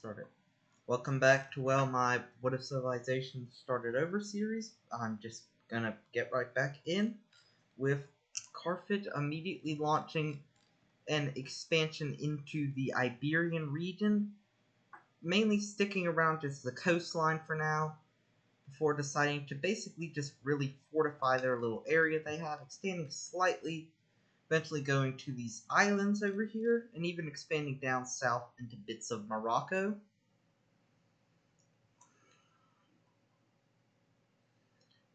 started. Welcome back to my What If Civilization Started Over series. I'm just gonna get right back in with Carthage immediately launching an expansion into the Iberian region, mainly sticking around just the coastline for now, before deciding to basically just really fortify their little area they have, expanding slightly, eventually going to these islands over here, and even expanding down south into bits of Morocco.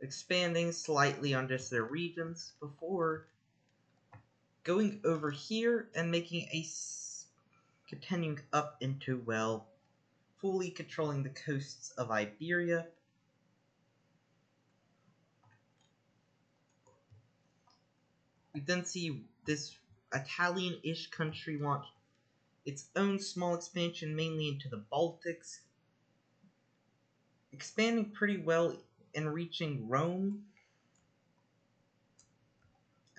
Expanding slightly on just their regions before going over here and making continuing up into, well, fully controlling the coasts of Iberia. We then see this Italian-ish country launch its own small expansion mainly into the Baltics, expanding pretty well and reaching Rome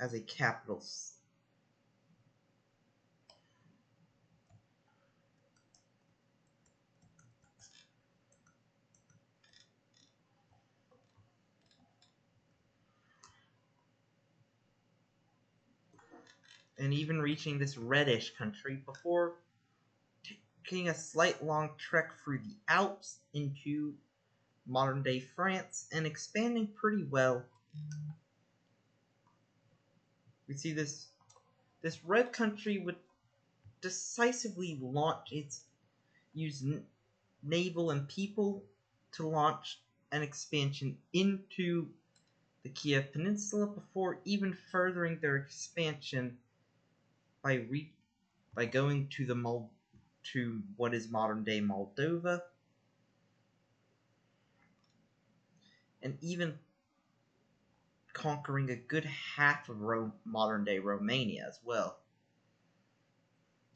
as a capital. And even reaching this reddish country before taking a slight long trek through the Alps into modern day France and expanding pretty well. We see this red country would decisively use naval and people to launch an expansion into the Kiev Peninsula before even furthering their expansion by going to what is modern day Moldova, and even conquering a good half of modern day Romania as well,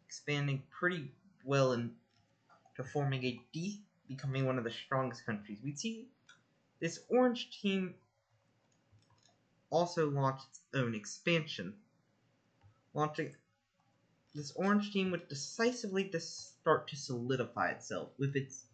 expanding pretty well into forming becoming one of the strongest countries. We see this orange team also launched its own expansion. This orange team would decisively start to solidify itself with its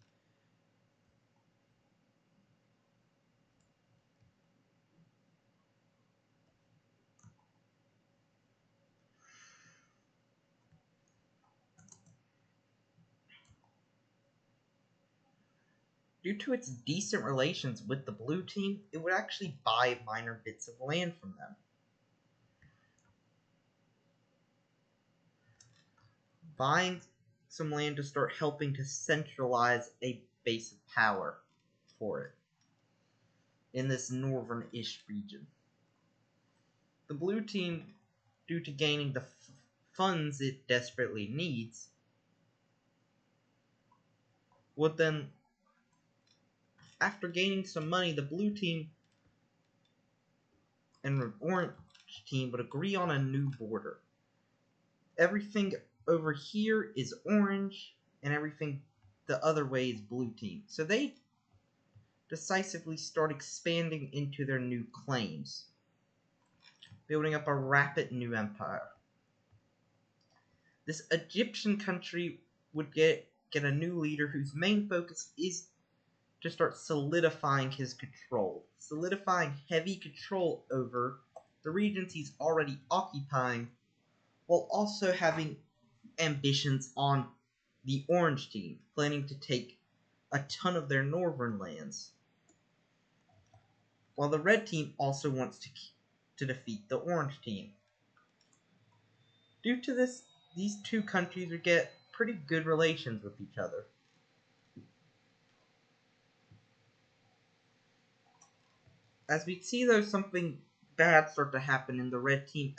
due to its decent relations with the blue team, it would actually buy minor bits of land from them. Buying some land to start helping to centralize a base of power for it in this northern-ish region. The blue team, due to gaining the funds it desperately needs, would then, after gaining some money, the blue team and the orange team would agree on a new border. Everything over here is orange, and everything the other way is blue team. So they decisively start expanding into their new claims, building up a rapid new empire. This Egyptian country would get a new leader whose main focus is to start solidifying his control, solidifying heavy control over the regions he's already occupying, while also having ambitions on the orange team, planning to take a ton of their northern lands, while the red team also wants to defeat the orange team. Due to this, these two countries would get pretty good relations with each other. As we see, though, something bad start to happen in the red team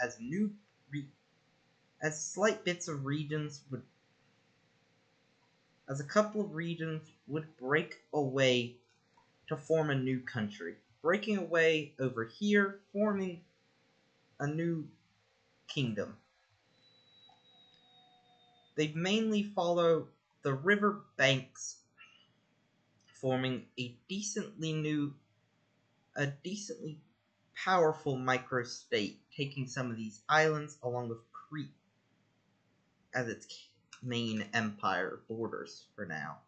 as slight bits of regions would, as a couple of regions would break away to form a new country, breaking away over here, forming a new kingdom. They mainly follow the river banks, forming a decently powerful microstate, taking some of these islands along with Crete as its main empire borders for now.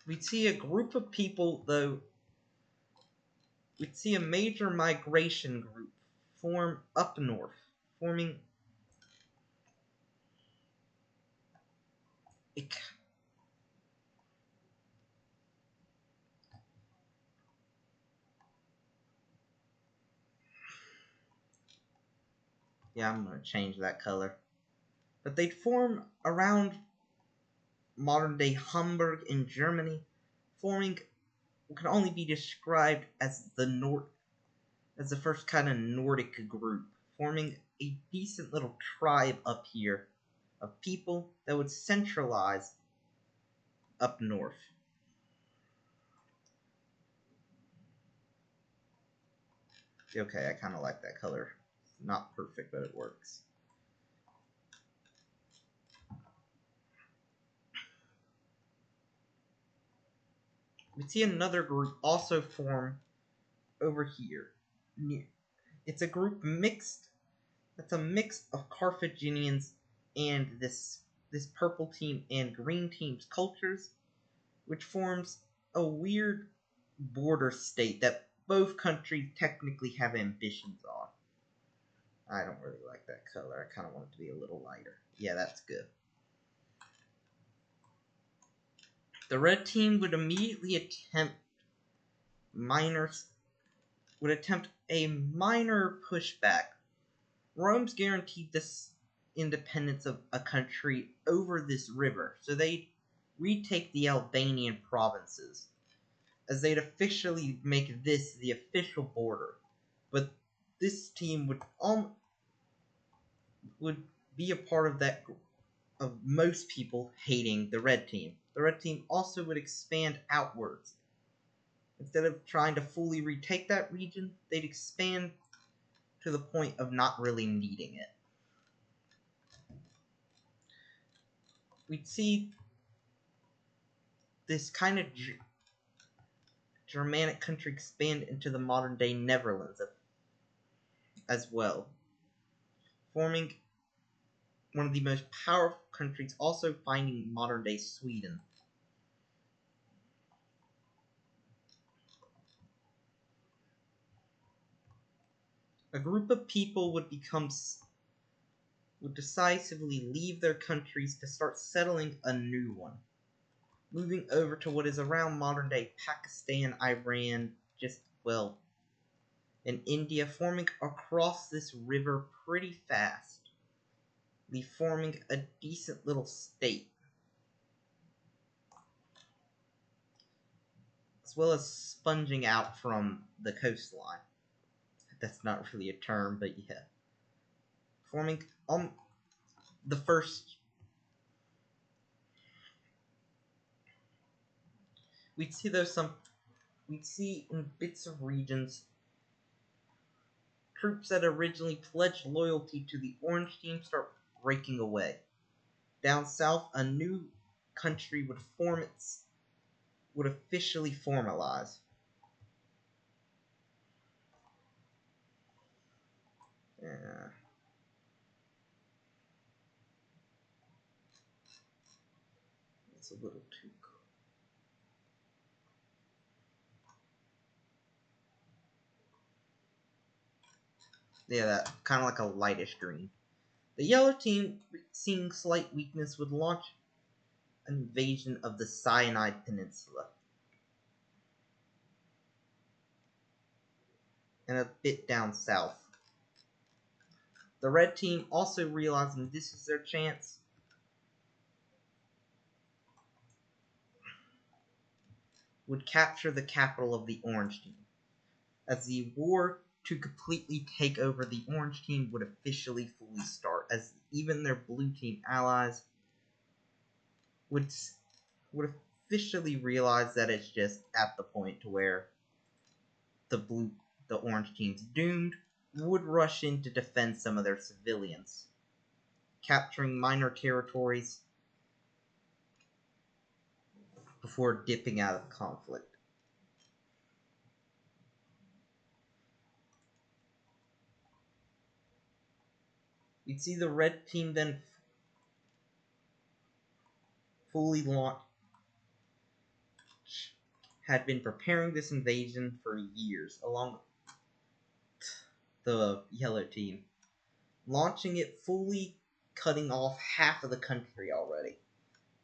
We'd see a group of people, though. We'd see a major migration group form up north, forming a yeah, I'm gonna change that color. But they'd form around modern-day Hamburg in Germany, forming what can only be described as the first kind of Nordic group, forming a decent little tribe up here of people that would centralize up north. Okay, I kind of like that color. Not perfect, but it works. We see another group also form over here. It's a group mixed. That's a mix of Carthaginians and this purple team and green team's cultures, which forms a weird border state that both countries technically have ambitions on. I don't really like that color. I kind of want it to be a little lighter. Yeah, that's good. The red team would immediately attempt a minor pushback. Rome's guaranteed this independence of a country over this river, so they'd retake the Albanian provinces, as they'd officially make this the official border. But this team would be a part of that group of most people hating the red team. The red team also would expand outwards. Instead of trying to fully retake that region, they'd expand to the point of not really needing it. We'd see this kind of Germanic country expand into the modern-day Netherlands as well, forming one of the most powerful countries, also finding modern-day Sweden. A group of people would decisively leave their countries to start settling a new one, moving over to what is around modern-day Pakistan, Iran, and India, forming across this river pretty fast, forming a decent little state, as well as sponging out from the coastline. That's not really a term, but yeah. Forming the first. We'd see in bits of regions troops that originally pledged loyalty to the Orange Team start breaking away. Down south, a new country would officially formalize. Yeah. It's a little too cool. Yeah, that kind of like a lightish green. The yellow team, seeing slight weakness, would launch an invasion of the Sinai Peninsula. And a bit down south. The red team, also realizing this is their chance, would capture the capital of the Orange Team, as the war to completely take over the Orange Team would officially fully start, as even their Blue Team allies would officially realize that it's just at the point to where the Orange Team's doomed, would rush in to defend some of their civilians, capturing minor territories before dipping out of the conflict. We'd see the red team then fully launch, had been preparing this invasion for years, along with the yellow team, launching it fully, cutting off half of the country already,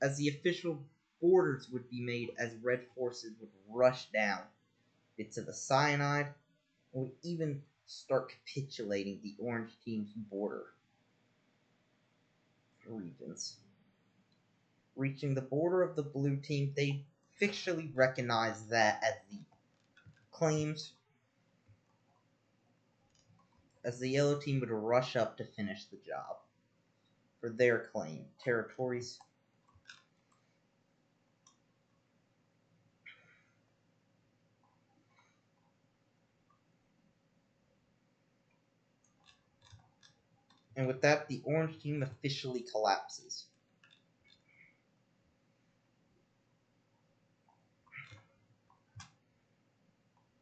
as the official borders would be made as red forces would rush down bits of the cyanide and would even start capitulating the orange team's border regions. Reaching the border of the blue team, they officially recognized that as the claims, as the yellow team would rush up to finish the job for their claim territories. And with that, the orange team officially collapses.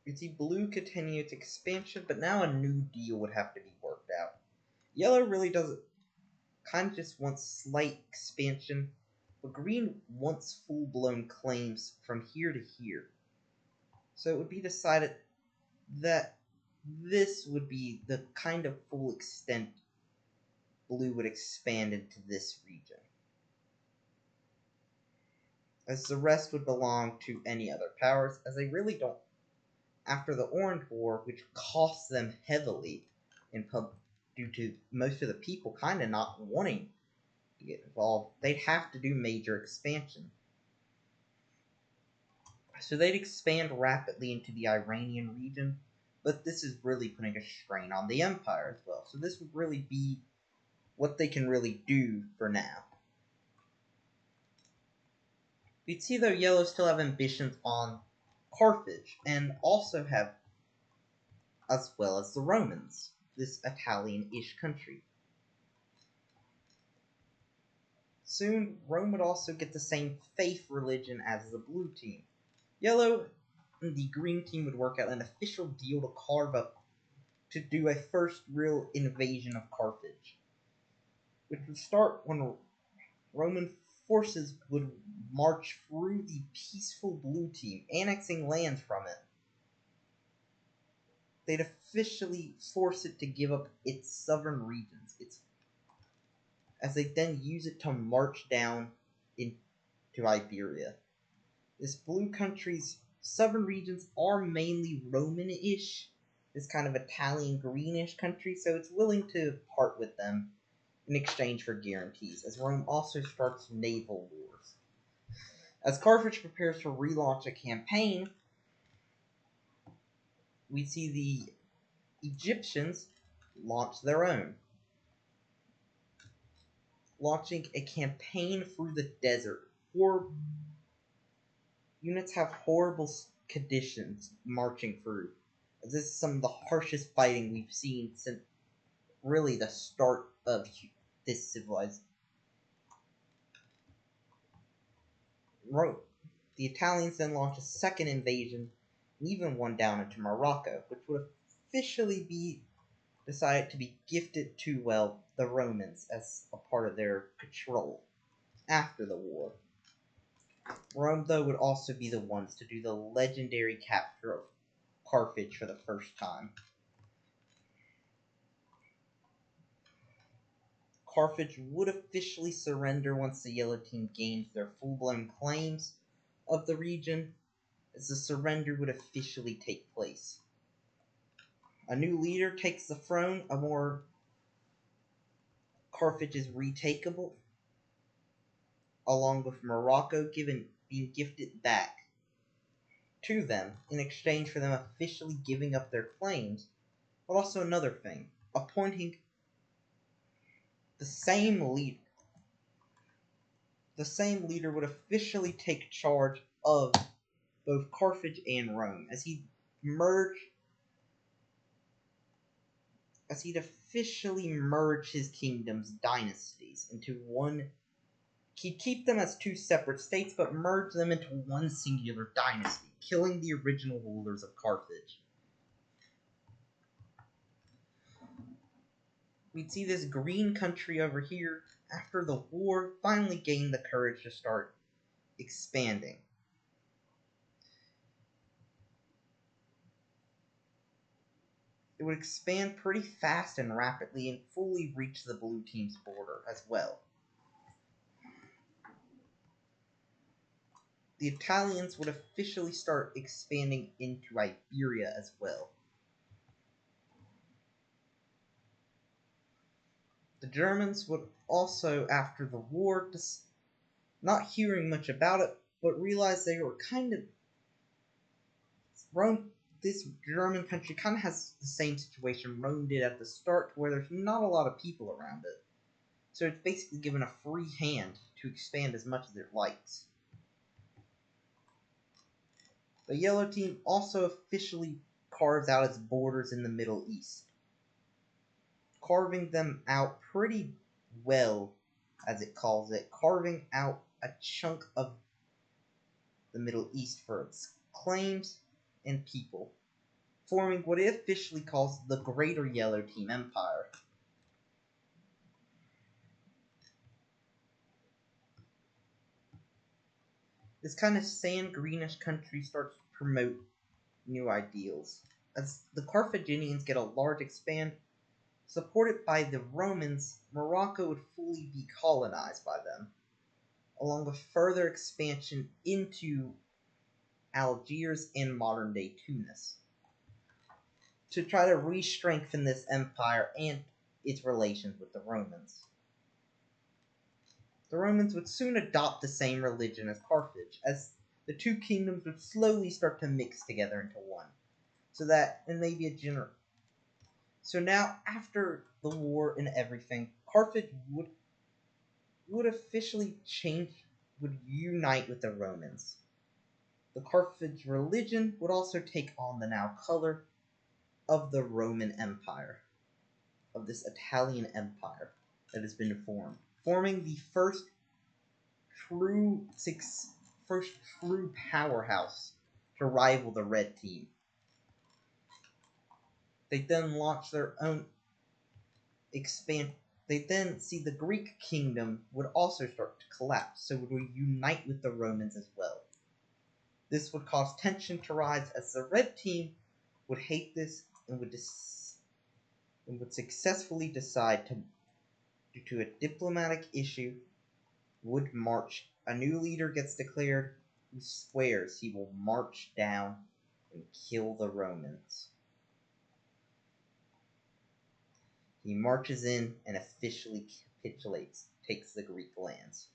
You see, blue continued its expansion, but now a new deal would have to be worked out. Yellow really doesn't, kind of just wants slight expansion, but green wants full-blown claims from here to here. So it would be decided that this would be the kind of full extent blue would expand into this region, as the rest would belong to any other powers, as they really don't. After the Orange War, which cost them heavily due to most of the people kind of not wanting to get involved, they'd have to do major expansion. So they'd expand rapidly into the Iranian region, but this is really putting a strain on the Empire as well. So this would really be what they can really do for now. We'd see though Yellow still have ambitions on Carthage, and also have, as well as the Romans, this Italian-ish country. Soon, Rome would also get the same faith religion as the blue team. Yellow and the green team would work out an official deal to carve up to do a first real invasion of Carthage, which would start when Roman forces would march through the peaceful blue team, annexing lands from it. They'd officially force it to give up its southern regions, as they then use it to march down into Iberia. This blue country's southern regions are mainly Roman-ish, this kind of Italian greenish country, so it's willing to part with them in exchange for guarantees, as Rome also starts naval wars. As Carthage prepares to relaunch a campaign, we see the Egyptians launch their own, launching a campaign through the desert. Units have horrible conditions marching through, as this is some of the harshest fighting we've seen since really the start of this civilization. The Italians then launch a second invasion, and even one down into Morocco, which would officially be decided to be gifted to, well, the Romans as a part of their control after the war. Rome, though, would also be the ones to do the legendary capture of Carthage for the first time. Carthage would officially surrender once the yellow team gains their full-blown claims of the region, as the surrender would officially take place. A new leader takes the throne, Carthage is retakeable, along with Morocco being gifted back to them in exchange for them officially giving up their claims. But also another thing, appointing the same leader. The same leader would officially take charge of both Carthage and Rome, as he'd officially merge his kingdom's dynasties into one. He'd keep them as two separate states, but merge them into one singular dynasty, killing the original rulers of Carthage. we'd see this green country over here, after the war, finally gain the courage to start expanding. It would expand pretty fast and rapidly and fully reach the blue team's border as well. The Italians would officially start expanding into Iberia as well. The Germans would also, after the war, not hearing much about it, but realize they were kind of this German country kind of has the same situation Rome did at the start, where there's not a lot of people around it. So it's basically given a free hand to expand as much as it likes. The Yellow Team also officially carves out its borders in the Middle East, carving them out pretty well, as it calls it, carving out a chunk of the Middle East for its claims and people, forming what it officially calls the Greater Yellow Team Empire. This kind of sand greenish country starts to promote new ideals. As the Carthaginians get a large expand, supported by the Romans, Morocco would fully be colonized by them, along with further expansion into Algiers and modern-day Tunis, to try to re-strengthen this empire and its relations with the Romans. The Romans would soon adopt the same religion as Carthage, as the two kingdoms would slowly start to mix together into one, so that in maybe a So now, after the war and everything, Carthage would officially would unite with the Romans. The Carthage religion would also take on the now color of the Roman Empire, of this Italian empire that has been formed, forming the first true powerhouse to rival the Red Team. They then launch their own They then see the Greek kingdom would also start to collapse, so would unite with the Romans as well. This would cause tension to rise, as the Red Team would hate this and would successfully decide to, due to a diplomatic issue, would march. A new leader gets declared who swears he will march down and kill the Romans. He marches in and officially capitulates, takes the Greek lands,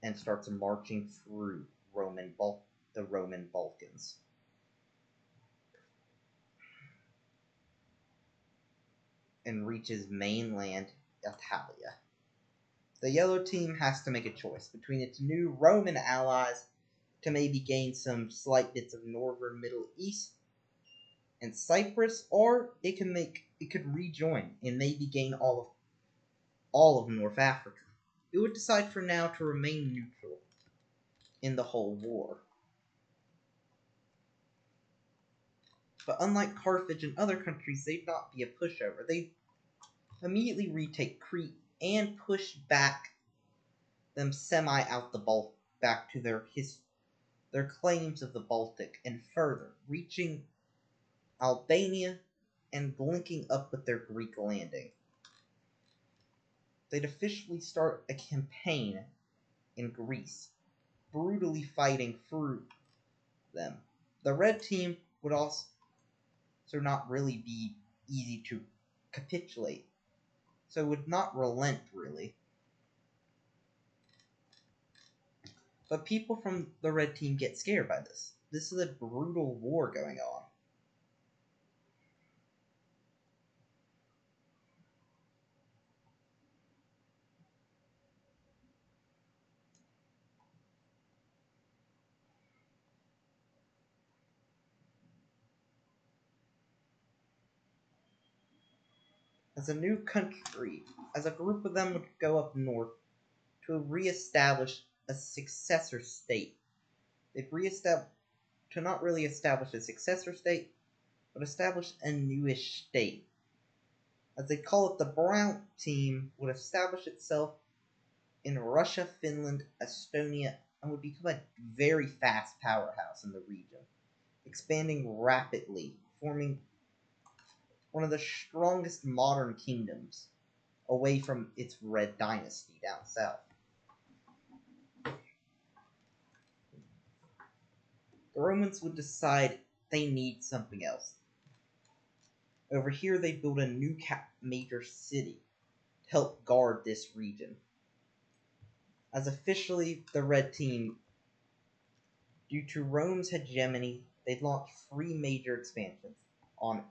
and starts marching through the Roman Balkans. And reaches mainland Italia. The Yellow Team has to make a choice between its new Roman allies to maybe gain some slight bits of northern Middle East and Cyprus, or it could rejoin and maybe gain all of North Africa. It would decide for now to remain neutral in the whole war. But unlike Carthage and other countries, they'd not be a pushover. They'd immediately retake Crete and push back them out the back to their claims of the Baltic and further, reaching Albania and linking up with their Greek landing. They'd officially start a campaign in Greece, brutally fighting through them. The Red Team would also not really be easy to capitulate, so would not relent really. But people from the Red Team get scared by this. This is a brutal war going on. As a new country, as a group of them would go up north to re-establish a successor state. They'd to not really establish a successor state, but establish a newish state. as they call it, the Brown team would establish itself in Russia, Finland, Estonia, and would become a very fast powerhouse in the region, expanding rapidly, forming one of the strongest modern kingdoms away from its Red Dynasty down south. The Romans would decide they need something else. Over here, they build a new major city to help guard this region. As officially the Red Team, due to Rome's hegemony, they'd launch 3 major expansions on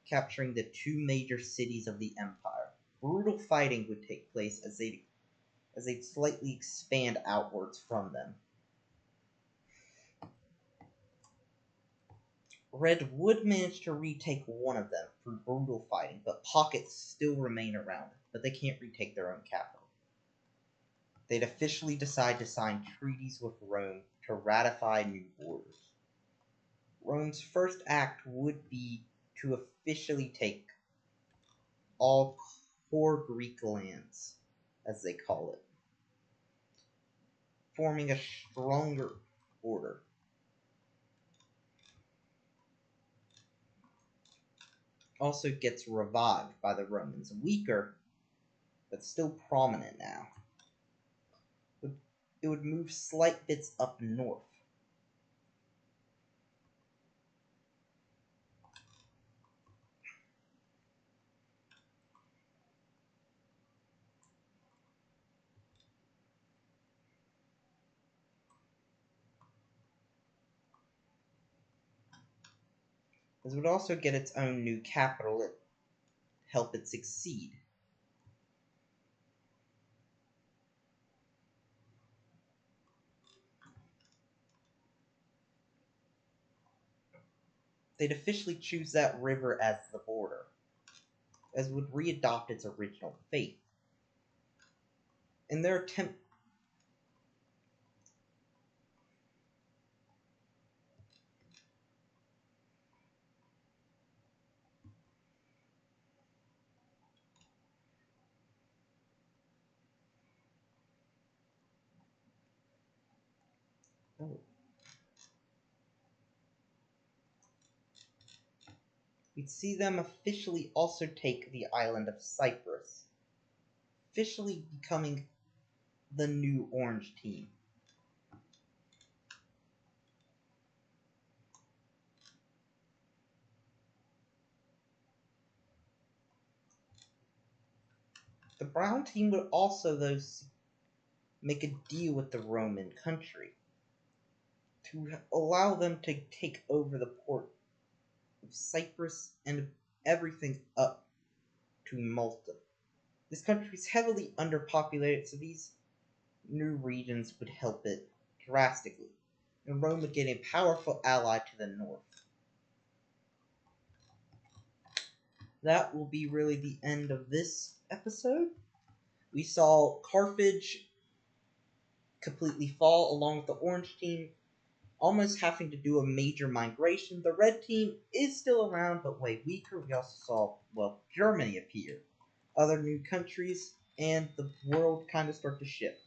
capturing the 2 major cities of the empire. Brutal fighting would take place as they'd slightly expand outwards from them. Red would manage to retake one of them through brutal fighting, but pockets still remain around, but they can't retake their own capital. They'd officially decide to sign treaties with Rome to ratify new borders. Rome's first act would be to officially take all core Greek lands, as they call it, forming a stronger order. Also gets revived by the Romans, weaker, but still prominent now. It would move slight bits up north. This would also get its own new capital and help it succeed. They'd officially choose that river as the border, as would readopt its original faith. In their attempt we'd see them officially also take the island of Cyprus, officially becoming the new Orange Team. The Brown Team would also, though, make a deal with the Roman country to allow them to take over the port of Cyprus and everything up to Malta. This country is heavily underpopulated, so these new regions would help it drastically, and Rome would get a powerful ally to the north. That will be really the end of this episode. We saw Carthage completely fall along with the Orange Team, almost having to do a major migration. The Red Team is still around, but way weaker. We also saw, well, Germany appear, other new countries, and the world kind of start to shift.